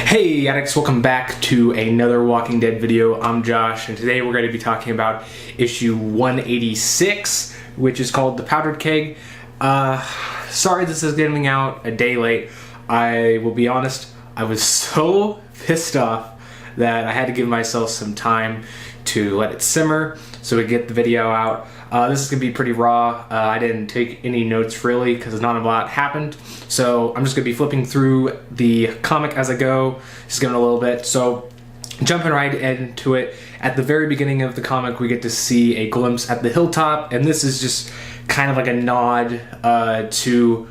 Hey Addicts, welcome back to another Walking Dead video. I'm Josh, and today we're going to be talking about issue 186, which is called The Powdered Keg. Sorry this is getting out a day late. I will be honest, I was so pissed off that I had to give myself some time to let it simmer so we get the video out. This is going to be pretty raw. I didn't take any notes really because not a lot happened. So I'm just going to be flipping through the comic as I go, just giving it a little bit. So jumping right into it, at the very beginning of the comic we get to see a glimpse at the hilltop, and this is just kind of like a nod to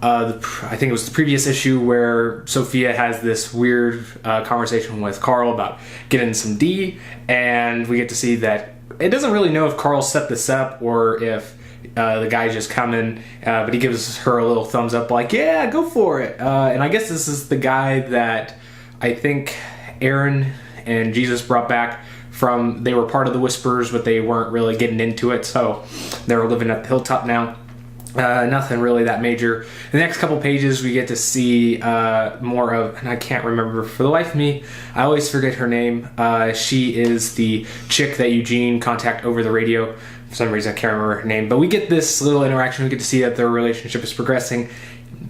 I think it was the previous issue where Sophia has this weird conversation with Carl about getting some D, and we get to see that it doesn't really know if Carl set this up or if the guy's just coming, but he gives her a little thumbs up like, yeah, go for it. And I guess this is the guy that I think Aaron and Jesus brought back from, they were part of the Whispers, but they weren't really getting into it, so they were living at the hilltop now. Nothing really that major. The next couple pages we get to see more of, and I can't remember for the life of me, I always forget her name. She is the chick that Eugene contacted over the radio. For some reason I can't remember her name, but we get this little interaction. We get to see that their relationship is progressing.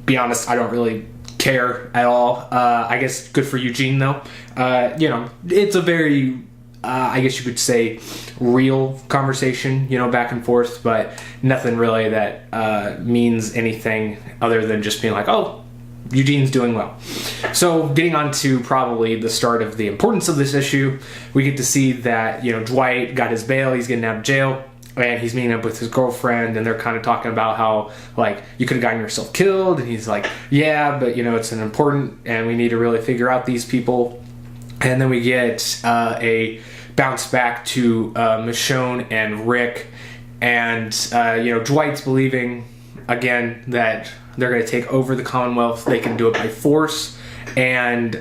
Be honest, I don't really care at all. I guess good for Eugene though. You know, it's a very I guess you could say real conversation, you know, back and forth, but nothing really that means anything other than just being like, oh, Eugene's doing well. So getting on to probably the start of the importance of this issue, we get to see that, you know, Dwight got his bail, he's getting out of jail, and he's meeting up with his girlfriend, and they're kind of talking about how, like, you could have gotten yourself killed, and he's like, yeah, but, you know, it's an important, and we need to really figure out these people. And then we get a bounce back to Michonne and Rick, and you know, Dwight's believing again that they're going to take over the Commonwealth. They can do it by force, and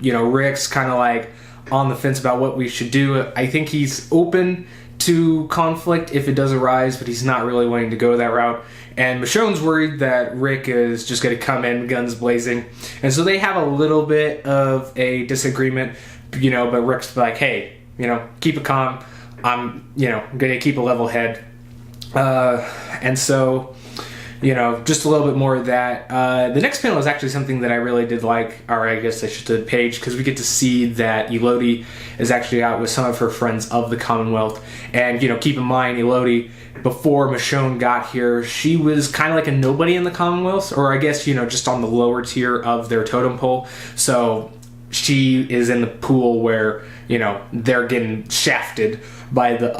you know, Rick's kind of like on the fence about what we should do. I think he's open to conflict if it does arise, but he's not really wanting to go that route. And Michonne's worried that Rick is just going to come in guns blazing, and so they have a little bit of a disagreement, you know, but Rick's like, hey, you know, keep it calm. I'm, you know, going to keep a level head. And so, you know, just a little bit more of that. The next panel is actually something that I really did like, or I guess I should say the page, because we get to see that Elodie is actually out with some of her friends of the Commonwealth. And, you know, keep in mind, Elodie, before Michonne got here, she was kind of like a nobody in the Commonwealth, or I guess, you know, just on the lower tier of their totem pole. So she is in the pool where, you know, they're getting shafted by the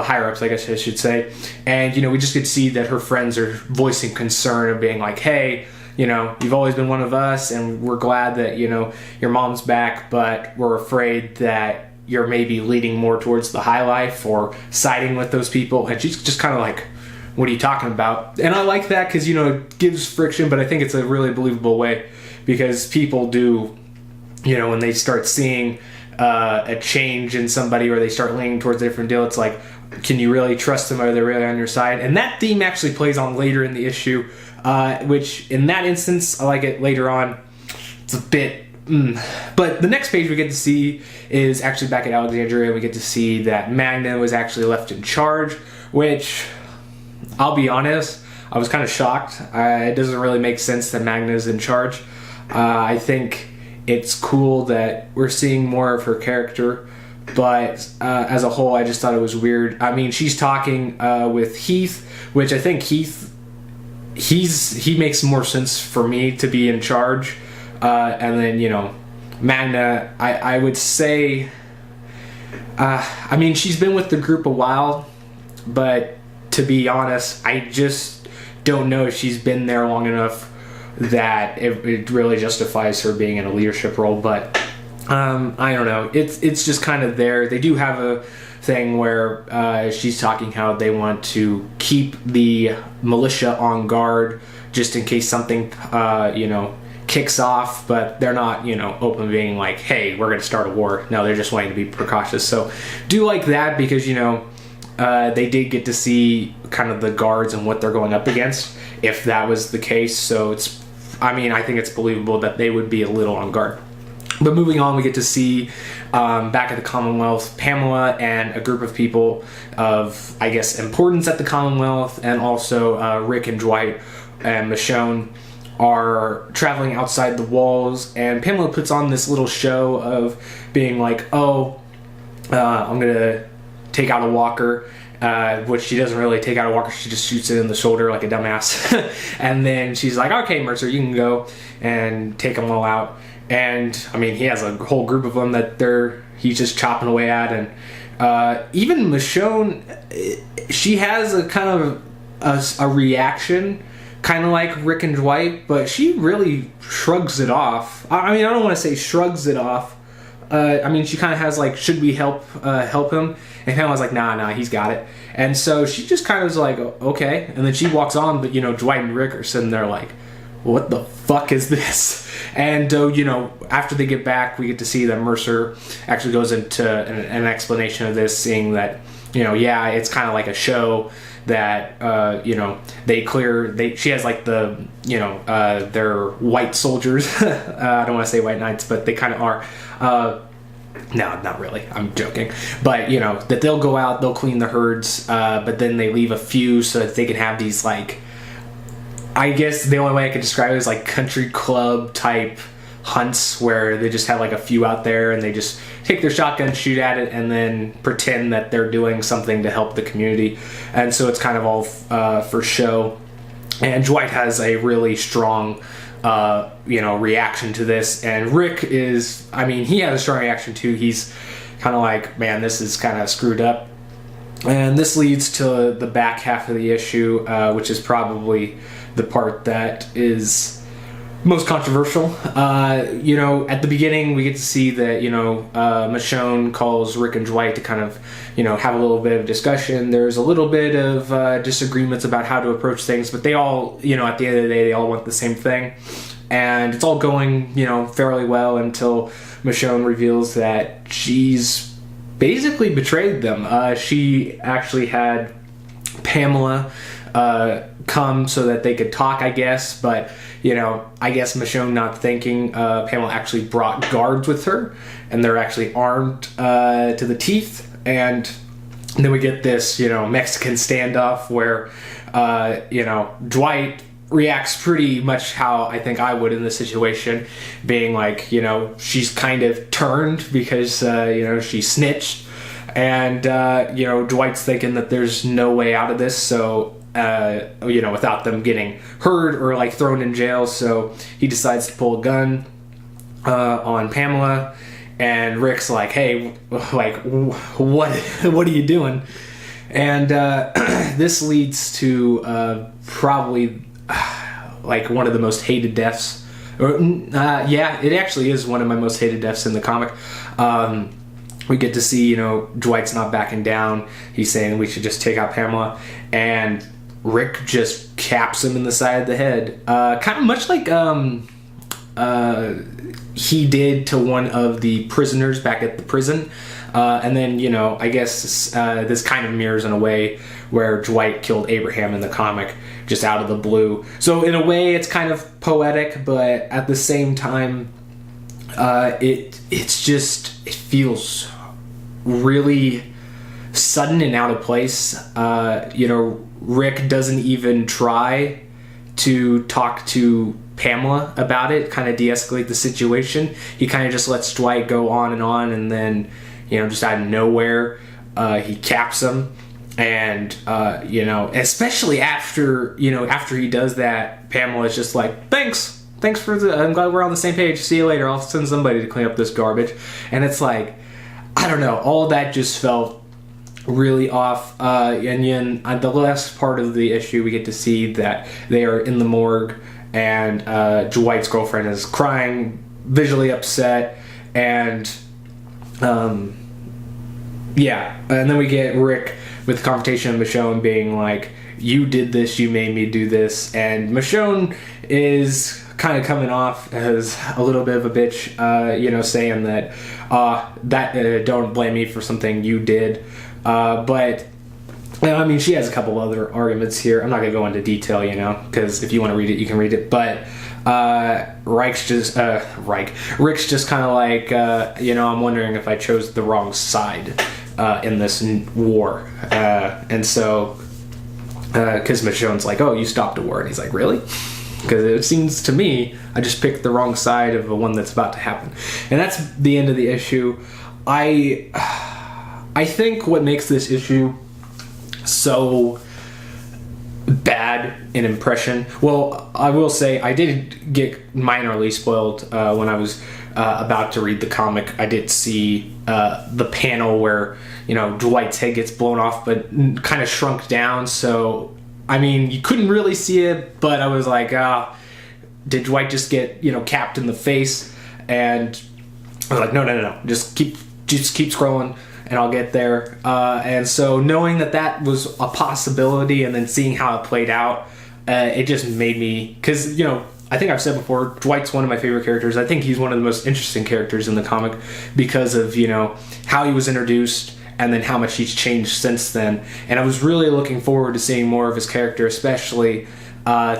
higher ups, I guess I should say. And, you know, we just get to see that her friends are voicing concern of being like, hey, you know, you've always been one of us, and we're glad that, you know, your mom's back, but we're afraid that you're maybe leading more towards the high life or siding with those people. And she's just kind of like, what are you talking about? And I like that because, you know, it gives friction, but I think it's a really believable way, because people do, you know, when they start seeing a change in somebody, or they start leaning towards a different deal, it's like, can you really trust them? Are they really on your side? And that theme actually plays on later in the issue, which in that instance, I like it later on. It's a bit, But the next page we get to see is actually back at Alexandria. We get to see that Magna was actually left in charge, which, I'll be honest, I was kind of shocked. It doesn't really make sense that Magna's in charge. I think it's cool that we're seeing more of her character, but as a whole, I just thought it was weird. I mean, she's talking with Heath, which I think Heath, he makes more sense for me to be in charge. And then, you know, Magna, I would say, I mean, she's been with the group a while, but to be honest, I just don't know if she's been there long enough that it really justifies her being in a leadership role. But I don't know, it's just kind of there. They do have a thing where she's talking how they want to keep the militia on guard just in case something you know, kicks off, but they're not, you know, open being like, hey, we're going to start a war. No, they're just wanting to be precautious. So do like that, because, you know, they did get to see kind of the guards and what they're going up against, if that was the case. So it's I mean, I think it's believable that they would be a little on guard. But moving on, we get to see back at the Commonwealth, Pamela and a group of people of, I guess, importance at the Commonwealth, and also Rick and Dwight and Michonne are traveling outside the walls, and Pamela puts on this little show of being like, oh, I'm gonna take out a walker, which she doesn't really take out a walker, she just shoots it in the shoulder like a dumbass. And then she's like, okay, Mercer, you can go and take them all out. And I mean, he has a whole group of them that he's just chopping away at. And even Michonne, she has a kind of a reaction, kind of like Rick and Dwight, but she really shrugs it off. I mean, I don't want to say shrugs it off. I mean, she kind of has like, should we help him? And Pamela's like, nah, he's got it. And so she just kind of is like, okay. And then she walks on, but Dwight and Rick are sitting there like, what the fuck is this? And after they get back, we get to see that Mercer actually goes into an explanation of this, saying that yeah, it's kind of like a show that she has like the they're white soldiers. I don't want to say white knights, but they kind of are. No, not really, I'm joking, but that they'll go out, they'll clean the herds, but then they leave a few so that they can have these, like, I guess the only way I could describe it is like country club type hunts, where they just have like a few out there and they just take their shotgun, shoot at it, and then pretend that they're doing something to help the community. And so it's kind of all for show. And Dwight has a really strong reaction to this, and Rick is, I mean, he has a strong reaction too. He's kind of like, man, this is kind of screwed up. And this leads to the back half of the issue, which is probably the part that is most controversial. At the beginning, we get to see that, Michonne calls Rick and Dwight to kind of, have a little bit of discussion. There's a little bit of disagreements about how to approach things, but they all, at the end of the day, they all want the same thing. And it's all going, fairly well until Michonne reveals that she's basically betrayed them. She actually had Pamela come so that they could talk, I guess, but I guess Michonne, not thinking, Pamela actually brought guards with her, and they're actually armed to the teeth. And then we get this Mexican standoff where Dwight reacts pretty much how I think I would in this situation, being like, she's kind of turned because she snitched, and Dwight's thinking that there's no way out of this, so without them getting hurt or like thrown in jail. So he decides to pull a gun on Pamela, and Rick's like, hey, like, what are you doing? And this leads to probably like one of the most hated deaths. Yeah, it actually is one of my most hated deaths in the comic. We get to see, Dwight's not backing down. He's saying we should just take out Pamela, and Rick just caps him in the side of the head, kind of much like he did to one of the prisoners back at the prison. And then, I guess this kind of mirrors in a way where Dwight killed Abraham in the comic, just out of the blue. So in a way, it's kind of poetic, but at the same time, it feels really sudden and out of place. Rick doesn't even try to talk to Pamela about it, kind of de-escalate the situation. He kind of just lets Dwight go on, and then, just out of nowhere, he caps him. And, especially after he does that, Pamela's just like, thanks for I'm glad we're on the same page. See you later. I'll send somebody to clean up this garbage. And it's like, I don't know, all that just felt really off. And then the last part of the issue, we get to see that they are in the morgue, and Dwight's girlfriend is crying, visually upset, and yeah. And then we get Rick with the confrontation of Michonne being like, you did this, you made me do this. And Michonne is kind of coming off as a little bit of a bitch, saying that don't blame me for something you did. But I mean, she has a couple other arguments here. I'm not going to go into detail, because if you want to read it, you can read it. But Rick's just kind of like, I'm wondering if I chose the wrong side in this war. And so, because Michonne's like, oh, you stopped a war. And he's like, really? Because it seems to me I just picked the wrong side of the one that's about to happen. And that's the end of the issue. I think what makes this issue so bad an impression, well, I will say I did get minorly spoiled when I was about to read the comic. I did see the panel where Dwight's head gets blown off but kind of shrunk down, so I mean you couldn't really see it, but I was like, did Dwight just get capped in the face? And I was like, no, just keep scrolling and I'll get there. And so knowing that was a possibility and then seeing how it played out, it just made me, because I think I've said before, Dwight's one of my favorite characters. I think he's one of the most interesting characters in the comic because of how he was introduced and then how much he's changed since then. And I was really looking forward to seeing more of his character, especially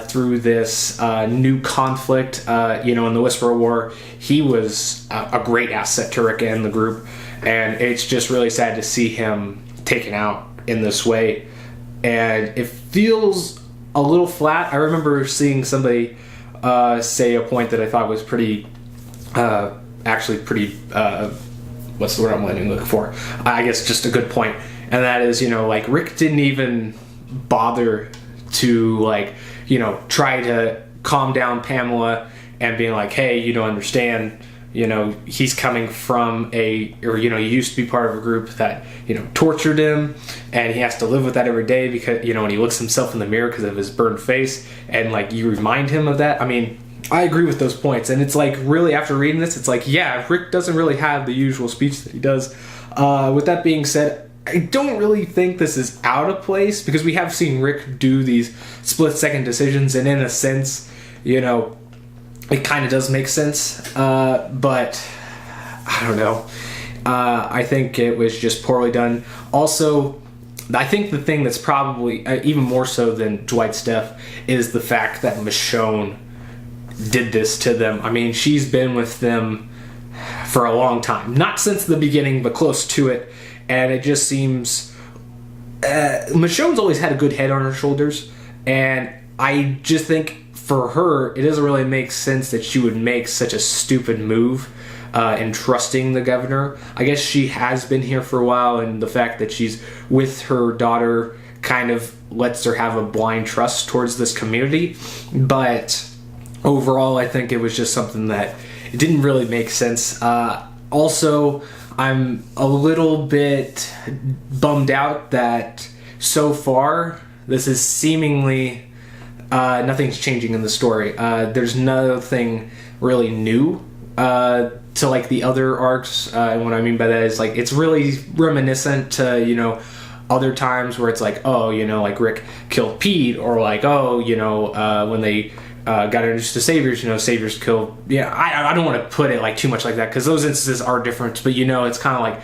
through this new conflict. In the Whisperer War, he was a great asset to Rick and the group. And it's just really sad to see him taken out in this way. And it feels a little flat. I remember seeing somebody say a point that I thought was pretty, what's the word I'm looking for? I guess just a good point. And that is, Rick didn't even bother to, try to calm down Pamela and being like, hey, you don't understand. He's coming from he used to be part of a group that, tortured him, and he has to live with that every day because, when he looks himself in the mirror because of his burned face, and, you remind him of that. I mean, I agree with those points, and it's really, after reading this, it's like, yeah, Rick doesn't really have the usual speech that he does. With that being said, I don't really think this is out of place, because we have seen Rick do these split-second decisions, and in a sense, it kind of does make sense, but I don't know. I think it was just poorly done. Also, I think the thing that's probably even more so than Dwight's death is the fact that Michonne did this to them. I mean, she's been with them for a long time. Not since the beginning, but close to it. And it just seems... Michonne's always had a good head on her shoulders, and I just think for her, it doesn't really make sense that she would make such a stupid move in trusting the governor. I guess she has been here for a while, and the fact that she's with her daughter kind of lets her have a blind trust towards this community. But overall, I think it was just something that it didn't really make sense. Also, I'm a little bit bummed out that so far, this is seemingly... nothing's changing in the story. There's nothing really new to the other arcs. And what I mean by that is it's really reminiscent to other times where it's Rick killed Pete, or when they got introduced to Saviors, Saviors killed. Yeah, I don't want to put it too much like that, because those instances are different. But it's kind of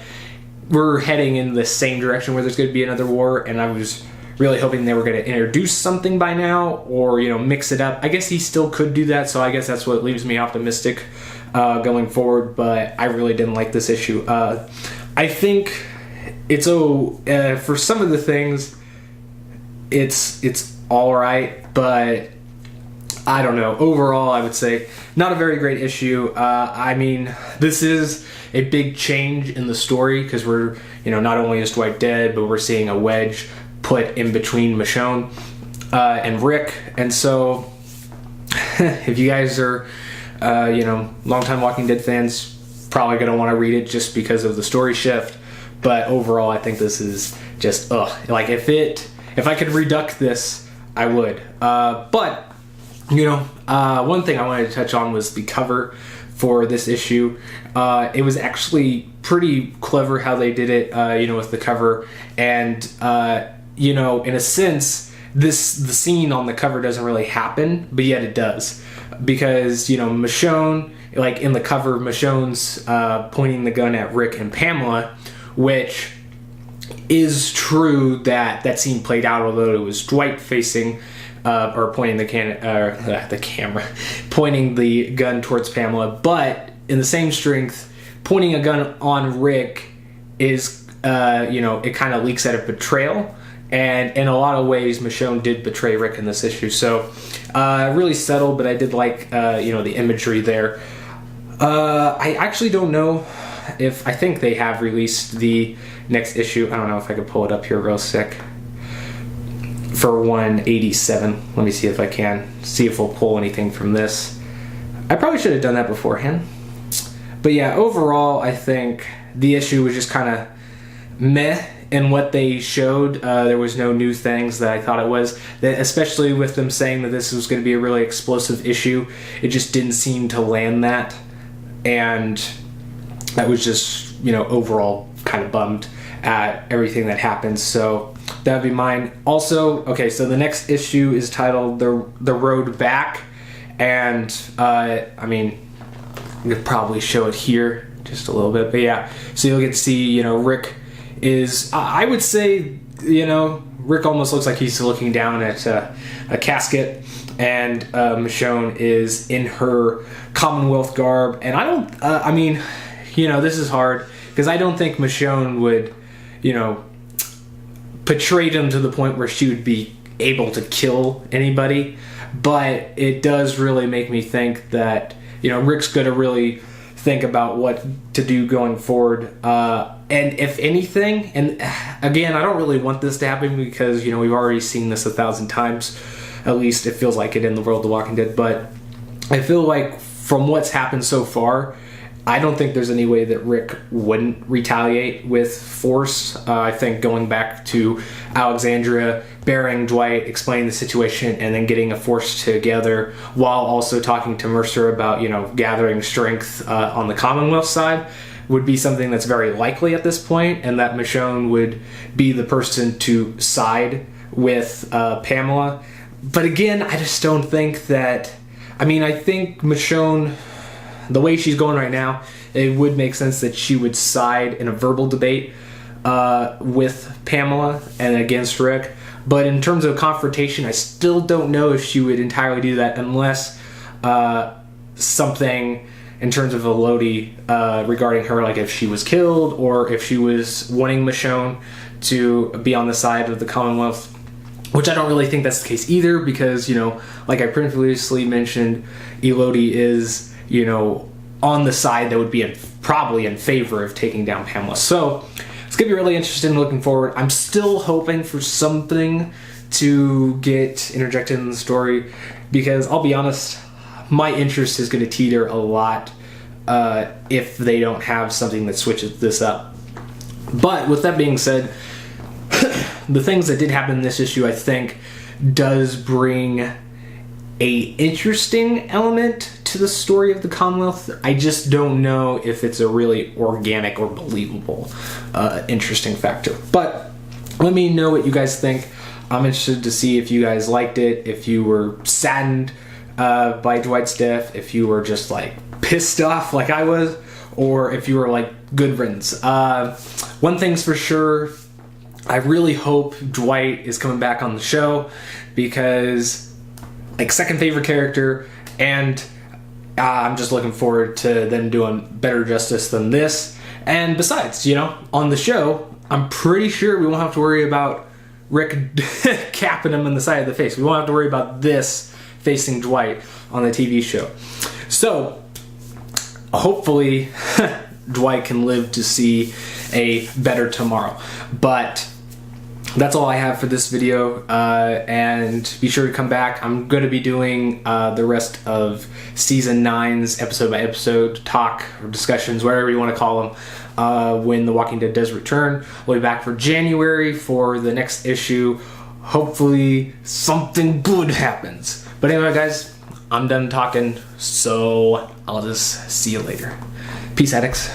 we're heading in the same direction where there's going to be another war, and I was really hoping they were going to introduce something by now, or mix it up. I guess he still could do that, so I guess that's what leaves me optimistic going forward. But I really didn't like this issue. I think it's for some of the things, it's all right, but I don't know. Overall, I would say not a very great issue. I mean, this is a big change in the story, because we're not only is Dwight dead, but we're seeing a wedge put in between Michonne and Rick. And so if you guys are longtime Walking Dead fans, probably gonna want to read it just because of the story shift. But overall, I think this is just if I could reduct this, I would. But one thing I wanted to touch on was the cover for this issue. It was actually pretty clever how they did it, with the cover. And in a sense, the scene on the cover doesn't really happen, but yet it does. Because, Michonne, in the cover, Michonne's pointing the gun at Rick and Pamela, which is true that scene played out, although it was Dwight facing or pointing the camera, pointing the gun towards Pamela. But in the same strength, pointing a gun on Rick is, it kind of leaks out of betrayal. And in a lot of ways, Michonne did betray Rick in this issue. So really subtle, but I did like, the imagery there. I actually don't know I think they have released the next issue. I don't know if I could pull it up here real quick. For 187. Let me see if I can. See if we'll pull anything from this. I probably should have done that beforehand. But yeah, overall, I think the issue was just kind of meh in what they showed. There was no new things that I thought it was. Especially with them saying that this was going to be a really explosive issue. It just didn't seem to land that. And I was just, overall kind of bummed at everything that happened. So that would be mine. Also, okay, so the next issue is titled The Road Back. And, you could probably show it here just a little bit. But yeah, so you'll get to see, Rick is, I would say, Rick almost looks like he's looking down at a casket. And Michonne is in her Commonwealth garb. And I don't, this is hard because I don't think Michonne would, portray them to the point where she would be able to kill anybody. But it does really make me think that, Rick's going to really think about what to do going forward. And if anything, and again, I don't really want this to happen because, we've already seen this 1,000 times. At least it feels like it in the world of The Walking Dead. But I feel like from what's happened so far, I don't think there's any way that Rick wouldn't retaliate with force. I think going back to Alexandria, burying Dwight, explaining the situation, and then getting a force together while also talking to Mercer about, gathering strength on the Commonwealth side would be something that's very likely at this point, and that Michonne would be the person to side with Pamela. But again, I just don't think that... I think Michonne, the way she's going right now, it would make sense that she would side in a verbal debate with Pamela and against Rick. But in terms of confrontation, I still don't know if she would entirely do that unless something in terms of Elodie regarding her, like if she was killed or if she was wanting Michonne to be on the side of the Commonwealth. Which I don't really think that's the case either because, like I previously mentioned, Elodie is, on the side that would be probably in favor of taking down Pamela. So it's going to be really interesting looking forward. I'm still hoping for something to get interjected in the story because I'll be honest, my interest is going to teeter a lot if they don't have something that switches this up. But with that being said, the things that did happen in this issue, I think, does bring a interesting element to the story of the Commonwealth. I just don't know if it's a really organic or believable interesting factor. But let me know what you guys think. I'm interested to see if you guys liked it, if you were saddened by Dwight's death, if you were just like pissed off like I was, or if you were like good riddance. One thing's for sure, I really hope Dwight is coming back on the show because, like, second favorite character, and I'm just looking forward to them doing better justice than this. And besides, on the show, I'm pretty sure we won't have to worry about Rick capping him in the side of the face. We won't have to worry about this facing Dwight on the TV show. So, hopefully, Dwight can live to see a better tomorrow. But that's all I have for this video, and be sure to come back. I'm going to be doing the rest of Season 9's episode by episode talk or discussions, whatever you want to call them, when The Walking Dead does return. We'll be back for January for the next issue. Hopefully something good happens. But anyway, guys, I'm done talking, so I'll just see you later. Peace, Addicts.